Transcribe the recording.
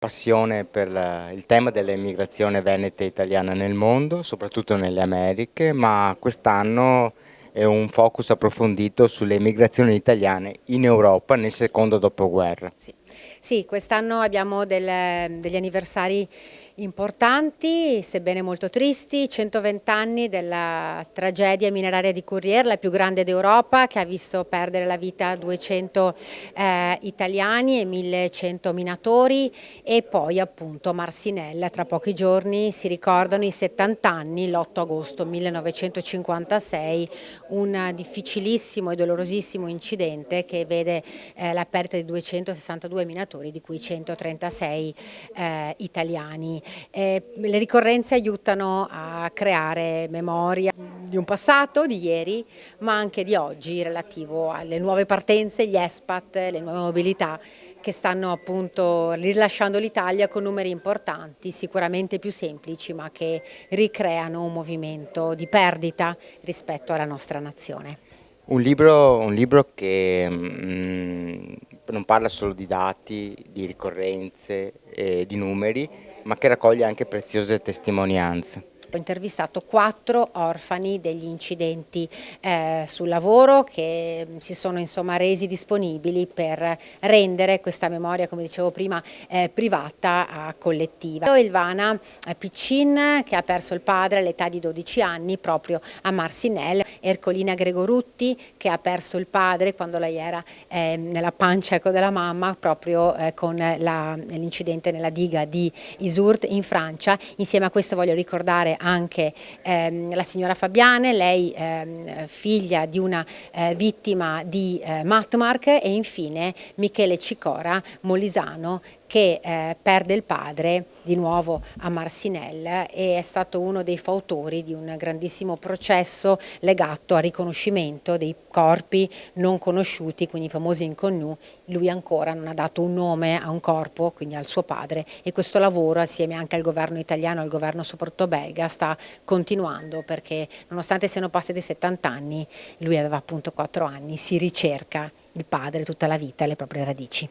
passione per il tema dell'emigrazione veneta e italiana nel mondo, soprattutto nelle Americhe, ma quest'anno è un focus approfondito sulle migrazioni italiane in Europa nel secondo dopoguerra. Sì, quest'anno abbiamo degli anniversari importanti, sebbene molto tristi, 120 anni della tragedia mineraria di Courrières, la più grande d'Europa, che ha visto perdere la vita a 200 italiani e 1100 minatori, e poi appunto Marcinelle. Tra pochi giorni si ricordano i 70 anni, l'8 agosto 1956, un difficilissimo e dolorosissimo incidente che vede la perdita di 262 minatori, di cui 136 italiani. Le ricorrenze aiutano a creare memoria di un passato, di ieri, ma anche di oggi, relativo alle nuove partenze, gli expat, le nuove mobilità che stanno appunto rilasciando l'Italia con numeri importanti, sicuramente più semplici, ma che ricreano un movimento di perdita rispetto alla nostra nazione. Un libro che non parla solo di dati, di ricorrenze e di numeri, ma che raccoglie anche preziose testimonianze. Ho intervistato 4 orfani degli incidenti sul lavoro che si sono insomma resi disponibili per rendere questa memoria, come dicevo prima, privata a collettiva. Ilvana Piccin, che ha perso il padre all'età di 12 anni proprio a Marcinelle, Ercolina Gregorutti, che ha perso il padre quando lei era nella pancia della mamma, proprio con l'incidente nella diga di Isourt in Francia. Insieme a questo voglio ricordare anche la signora Fabiane, lei figlia di una vittima di Matmark, e infine Michele Cicora, molisano, che perde il padre di nuovo a Marcinelle e è stato uno dei fautori di un grandissimo processo legato al riconoscimento dei corpi non conosciuti, quindi i famosi inconnus. Lui ancora non ha dato un nome a un corpo, quindi al suo padre, e questo lavoro, assieme anche al governo italiano e al governo soprattutto belga, sta continuando, perché nonostante siano passati 70 anni, lui aveva appunto 4 anni, si ricerca il padre tutta la vita e le proprie radici.